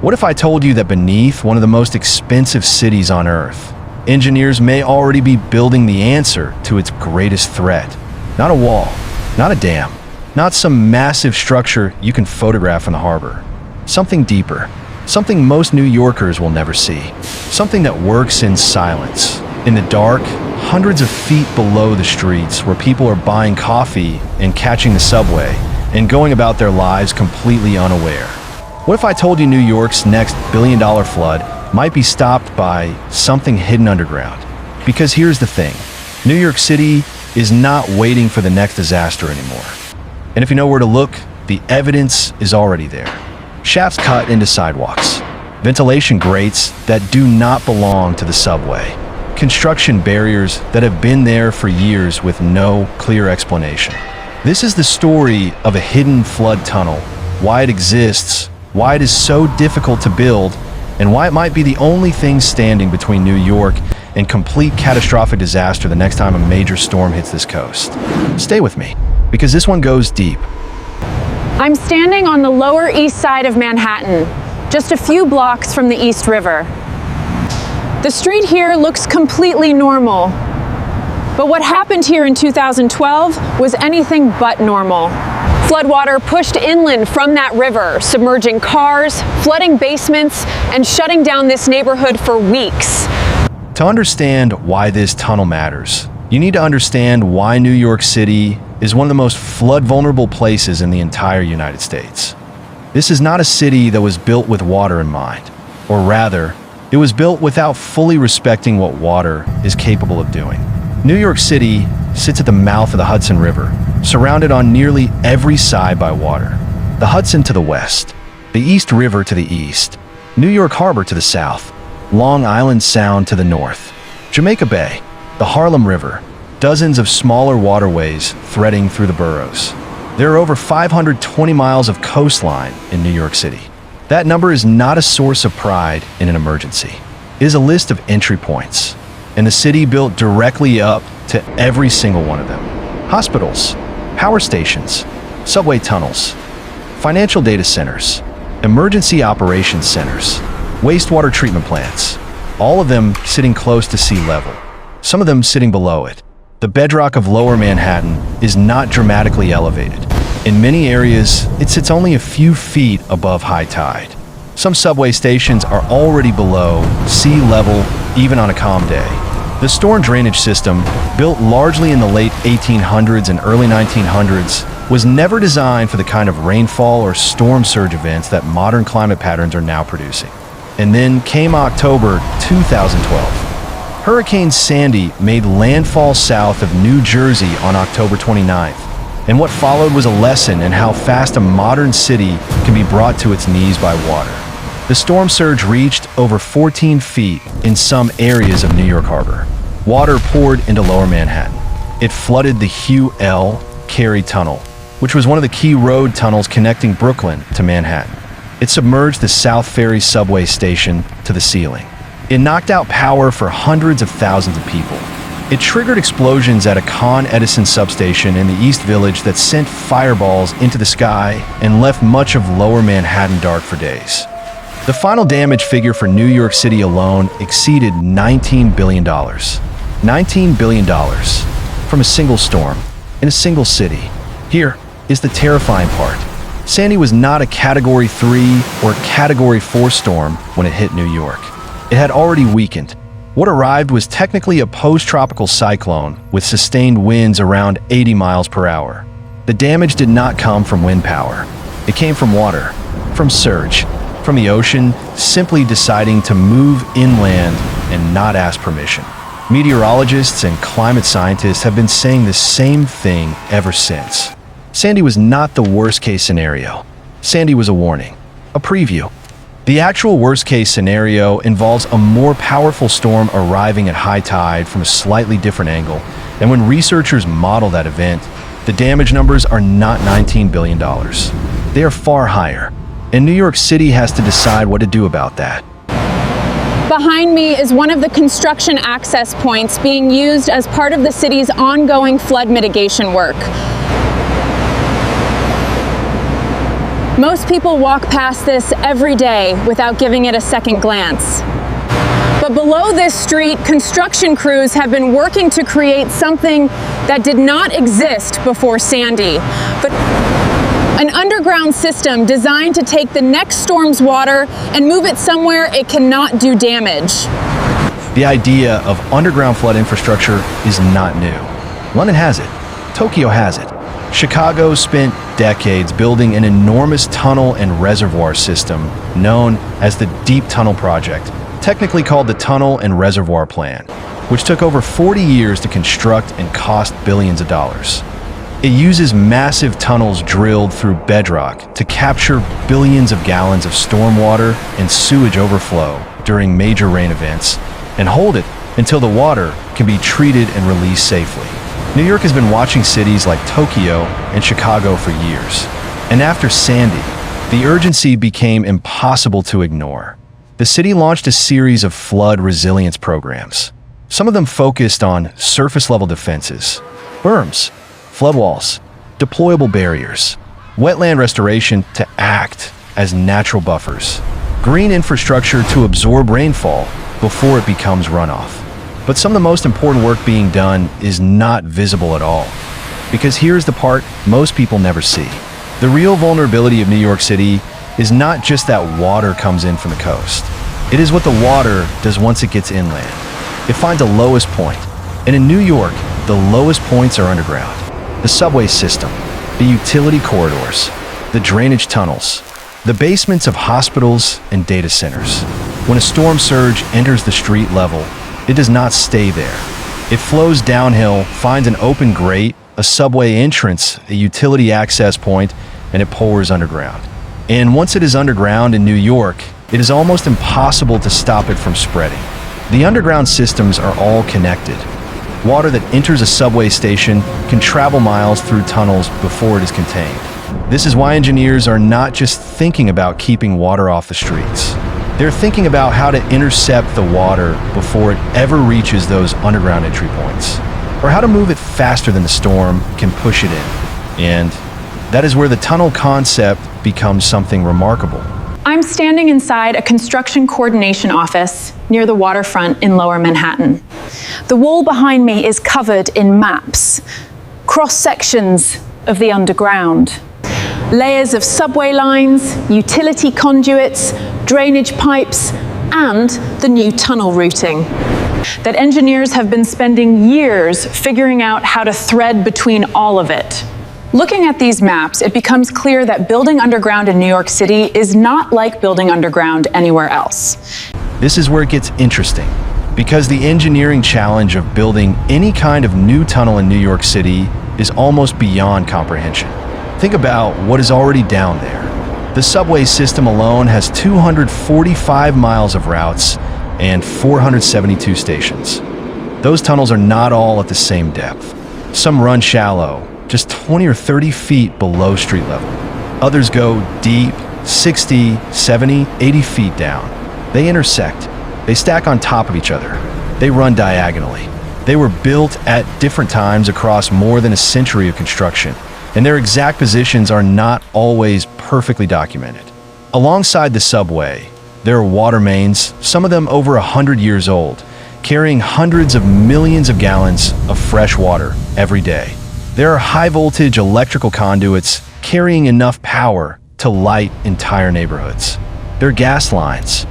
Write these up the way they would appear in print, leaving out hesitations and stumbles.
What if I told you that beneath one of the most expensive cities on Earth, engineers may already be building the answer to its greatest threat? Not a wall, not a dam, not some massive structure you can photograph in the harbor. Something deeper, something most New Yorkers will never see. Something that works in silence, in the dark, hundreds of feet below the streets where people are buying coffee and catching the subway and going about their lives completely unaware. What if I told you New York's next billion-dollar flood might be stopped by something hidden underground? Because here's the thing, New York City is not waiting for the next disaster anymore. And if you know where to look, the evidence is already there. Shafts cut into sidewalks, ventilation grates that do not belong to the subway, construction barriers that have been there for years with no clear explanation. This is the story of a hidden flood tunnel, why it exists, why it is so difficult to build, and why it might be the only thing standing between New York and complete catastrophic disaster the next time a major storm hits this coast. Stay with me, because this one goes deep. I'm standing on the Lower East Side of Manhattan, just a few blocks from the East River. The street here looks completely normal, but what happened here in 2012 was anything but normal. Floodwater pushed inland from that river, submerging cars, flooding basements, and shutting down this neighborhood for weeks. To understand why this tunnel matters, you need to understand why New York City is one of the most flood-vulnerable places in the entire United States. This is not a city that was built with water in mind, or rather, it was built without fully respecting what water is capable of doing. New York City sits at the mouth of the Hudson River, surrounded on nearly every side by water. The Hudson to the west, the East River to the east, New York Harbor to the south, Long Island Sound to the north, Jamaica Bay, the Harlem River, dozens of smaller waterways threading through the boroughs. There are over 520 miles of coastline in New York City. That number is not a source of pride in an emergency. It is a list of entry points, and the city built directly up to every single one of them. Hospitals, power stations, subway tunnels, financial data centers, emergency operations centers, wastewater treatment plants, all of them sitting close to sea level, some of them sitting below it. The bedrock of Lower Manhattan is not dramatically elevated. In many areas, it sits only a few feet above high tide. Some subway stations are already below sea level, even on a calm day. The storm drainage system, built largely in the late 1800s and early 1900s, was never designed for the kind of rainfall or storm surge events that modern climate patterns are now producing. And then came October 2012. Hurricane Sandy made landfall south of New Jersey on October 29th. And what followed was a lesson in how fast a modern city can be brought to its knees by water. The storm surge reached over 14 feet in some areas of New York Harbor. Water poured into Lower Manhattan. It flooded the Hugh L. Carey Tunnel, which was one of the key road tunnels connecting Brooklyn to Manhattan. It submerged the South Ferry subway station to the ceiling. It knocked out power for hundreds of thousands of people. It triggered explosions at a Con Edison substation in the East Village that sent fireballs into the sky and left much of Lower Manhattan dark for days. The final damage figure for New York City alone exceeded $19 billion. $19 billion from a single storm in a single city. Here is the terrifying part. Sandy was not a Category 3 or Category 4 storm when it hit New York. It had already weakened. What arrived was technically a post-tropical cyclone with sustained winds around 80 miles per hour. The damage did not come from wind power. It came from water, from surge, from the ocean simply deciding to move inland and not ask permission. Meteorologists and climate scientists have been saying the same thing ever since. Sandy was not the worst-case scenario. Sandy was a warning, a preview. The actual worst-case scenario involves a more powerful storm arriving at high tide from a slightly different angle, and when researchers model that event, the damage numbers are not $19 billion. They are far higher, and New York City has to decide what to do about that. Behind me is one of the construction access points being used as part of the city's ongoing flood mitigation work. Most people walk past this every day without giving it a second glance. But below this street, construction crews have been working to create something that did not exist before Sandy, but an underground system designed to take the next storm's water and move it somewhere it cannot do damage. The idea of underground flood infrastructure is not new. London has it. Tokyo has it. Chicago spent decades building an enormous tunnel and reservoir system known as the Deep Tunnel Project, technically called the Tunnel and Reservoir Plan, which took over 40 years to construct and cost billions of dollars. It uses massive tunnels drilled through bedrock to capture billions of gallons of stormwater and sewage overflow during major rain events and hold it until the water can be treated and released safely. New York has been watching cities like Tokyo and Chicago for years. And after Sandy, the urgency became impossible to ignore. The city launched a series of flood resilience programs. Some of them focused on surface-level defenses, berms, flood walls, deployable barriers, wetland restoration to act as natural buffers, green infrastructure to absorb rainfall before it becomes runoff. But some of the most important work being done is not visible at all. Because here's the part most people never see. The real vulnerability of New York City is not just that water comes in from the coast. It is what the water does once it gets inland. It finds a lowest point. And in New York, the lowest points are underground. The subway system, the utility corridors, the drainage tunnels, the basements of hospitals and data centers. When a storm surge enters the street level, it does not stay there. It flows downhill, finds an open grate, a subway entrance, a utility access point, and it pours underground. And once it is underground in New York, it is almost impossible to stop it from spreading. The underground systems are all connected. Water that enters a subway station can travel miles through tunnels before it is contained. This is why engineers are not just thinking about keeping water off the streets. They're thinking about how to intercept the water before it ever reaches those underground entry points, or how to move it faster than the storm can push it in. And that is where the tunnel concept becomes something remarkable. I'm standing inside a construction coordination office near the waterfront in Lower Manhattan. The wall behind me is covered in maps, cross-sections of the underground. Layers of subway lines, utility conduits, drainage pipes, and the new tunnel routing that engineers have been spending years figuring out how to thread between all of it. Looking at these maps, it becomes clear that building underground in New York City is not like building underground anywhere else. This is where it gets interesting, because the engineering challenge of building any kind of new tunnel in New York City is almost beyond comprehension. Think about what is already down there. The subway system alone has 245 miles of routes and 472 stations. Those tunnels are not all at the same depth. Some run shallow, just 20 or 30 feet below street level. Others go deep, 60, 70, 80 feet down. They intersect. They stack on top of each other. They run diagonally. They were built at different times across more than a century of construction, and their exact positions are not always perfectly documented. Alongside the subway, there are water mains, some of them over 100 years old, carrying hundreds of millions of gallons of fresh water every day. There are high-voltage electrical conduits carrying enough power to light entire neighborhoods. There are gas lines,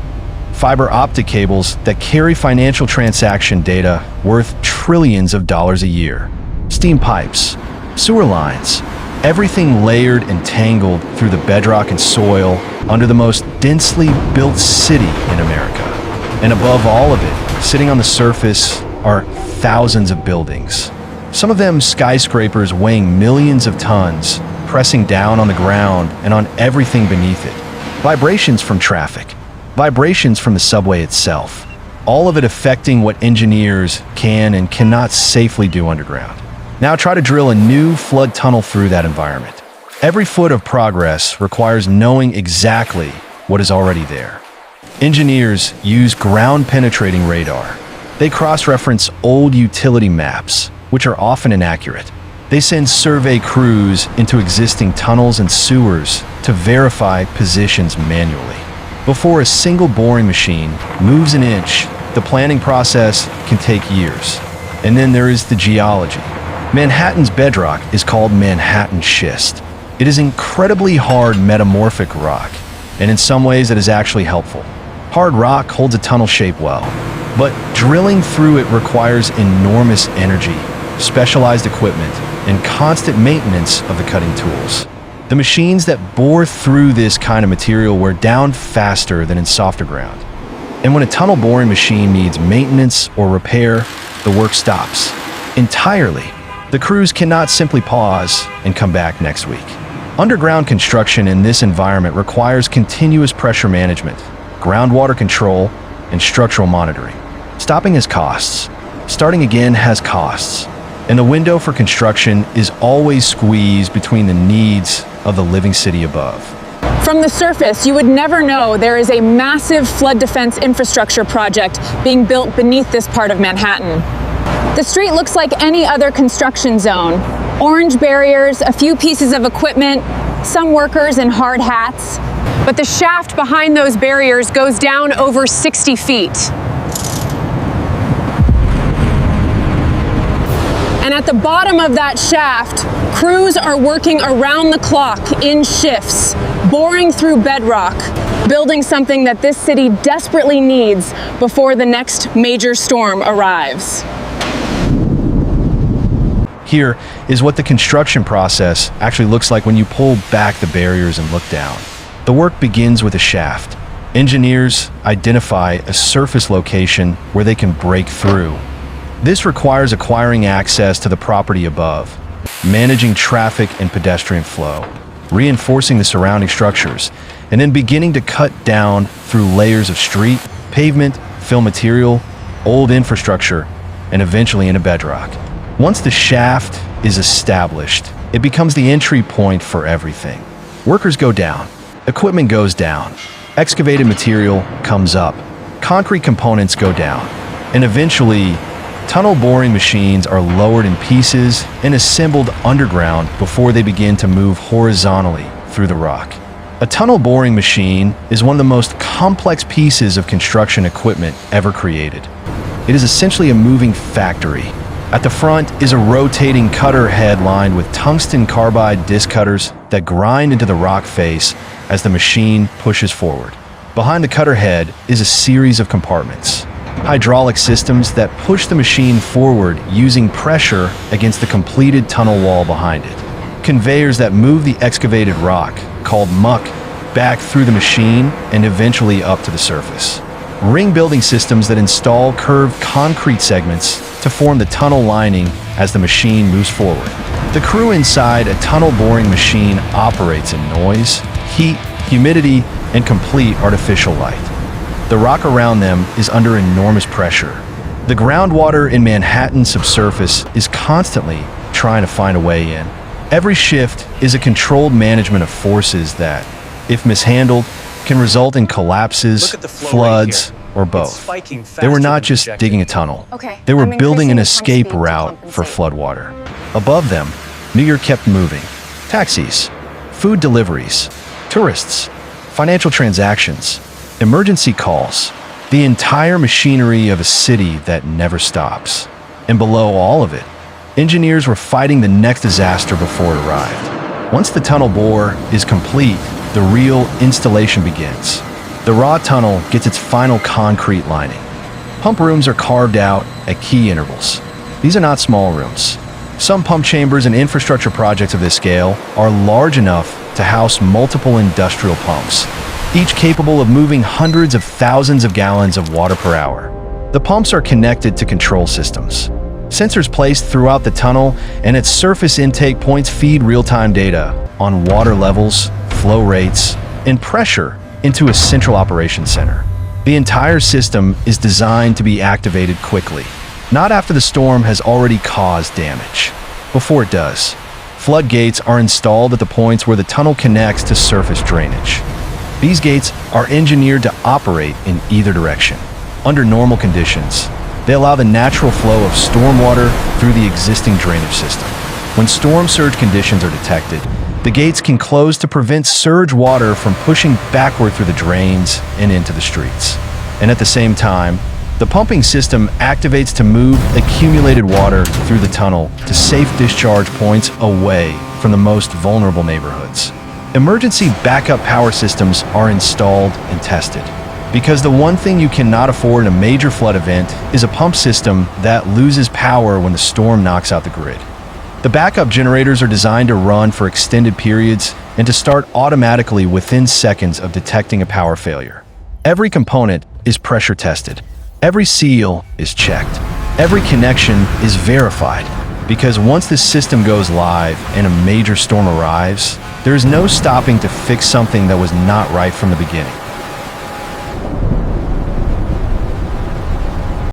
fiber optic cables that carry financial transaction data worth trillions of dollars a year, steam pipes, sewer lines, everything layered and tangled through the bedrock and soil under the most densely built city in America. And above all of it, sitting on the surface, are thousands of buildings. Some of them skyscrapers weighing millions of tons, pressing down on the ground and on everything beneath it. Vibrations from traffic, vibrations from the subway itself, all of it affecting what engineers can and cannot safely do underground. Now try to drill a new flood tunnel through that environment. Every foot of progress requires knowing exactly what is already there. Engineers use ground-penetrating radar. They cross-reference old utility maps, which are often inaccurate. They send survey crews into existing tunnels and sewers to verify positions manually. Before a single boring machine moves an inch, the planning process can take years. And then there is the geology. Manhattan's bedrock is called Manhattan schist. It is incredibly hard metamorphic rock, and in some ways it is actually helpful. Hard rock holds a tunnel shape well, but drilling through it requires enormous energy, specialized equipment, and constant maintenance of the cutting tools. The machines that bore through this kind of material wear down faster than in softer ground. And when a tunnel boring machine needs maintenance or repair, the work stops entirely. The crews cannot simply pause and come back next week. Underground construction in this environment requires continuous pressure management, groundwater control, and structural monitoring. Stopping has costs. Starting again has costs. And the window for construction is always squeezed between the needs of the living city above. From the surface, you would never know there is a massive flood defense infrastructure project being built beneath this part of Manhattan. The street looks like any other construction zone. Orange barriers, a few pieces of equipment, some workers in hard hats. But the shaft behind those barriers goes down over 60 feet. And at the bottom of that shaft, crews are working around the clock in shifts, boring through bedrock, building something that this city desperately needs before the next major storm arrives. Here is what the construction process actually looks like when you pull back the barriers and look down. The work begins with a shaft. Engineers identify a surface location where they can break through. This requires acquiring access to the property above, managing traffic and pedestrian flow, reinforcing the surrounding structures, and then beginning to cut down through layers of street, pavement, fill material, old infrastructure, and eventually into bedrock. Once the shaft is established, it becomes the entry point for everything. Workers go down, equipment goes down, excavated material comes up, concrete components go down, and eventually, tunnel boring machines are lowered in pieces and assembled underground before they begin to move horizontally through the rock. A tunnel boring machine is one of the most complex pieces of construction equipment ever created. It is essentially a moving factory. At the front is a rotating cutter head lined with tungsten carbide disc cutters that grind into the rock face as the machine pushes forward. Behind the cutter head is a series of compartments, hydraulic systems that push the machine forward using pressure against the completed tunnel wall behind it. Conveyors that move the excavated rock, called muck, back through the machine and eventually up to the surface. Ring building systems that install curved concrete segments to form the tunnel lining as the machine moves forward. The crew inside a tunnel boring machine operates in noise, heat, humidity, and complete artificial light. The rock around them is under enormous pressure. The groundwater in Manhattan's subsurface is constantly trying to find a way in. Every shift is a controlled management of forces that, if mishandled, can result in collapses, floods, or both. They were not just digging a tunnel. They were building an escape route for floodwater. Above them, New York kept moving. Taxis, food deliveries, tourists, financial transactions, emergency calls, the entire machinery of a city that never stops. And below all of it, engineers were fighting the next disaster before it arrived. Once the tunnel bore is complete, the real installation begins. The raw tunnel gets its final concrete lining. Pump rooms are carved out at key intervals. These are not small rooms. Some pump chambers and infrastructure projects of this scale are large enough to house multiple industrial pumps, each capable of moving hundreds of thousands of gallons of water per hour. The pumps are connected to control systems. Sensors placed throughout the tunnel and its surface intake points feed real-time data on water levels, flow rates, and pressure into a central operations center. The entire system is designed to be activated quickly, not after the storm has already caused damage. Before it does, floodgates are installed at the points where the tunnel connects to surface drainage. These gates are engineered to operate in either direction. Under normal conditions, they allow the natural flow of stormwater through the existing drainage system. When storm surge conditions are detected, the gates can close to prevent surge water from pushing backward through the drains and into the streets. And at the same time, the pumping system activates to move accumulated water through the tunnel to safe discharge points away from the most vulnerable neighborhoods. Emergency backup power systems are installed and tested, because the one thing you cannot afford in a major flood event is a pump system that loses power when the storm knocks out the grid. The backup generators are designed to run for extended periods and to start automatically within seconds of detecting a power failure. Every component is pressure tested. Every seal is checked. Every connection is verified, because once this system goes live and a major storm arrives, there is no stopping to fix something that was not right from the beginning.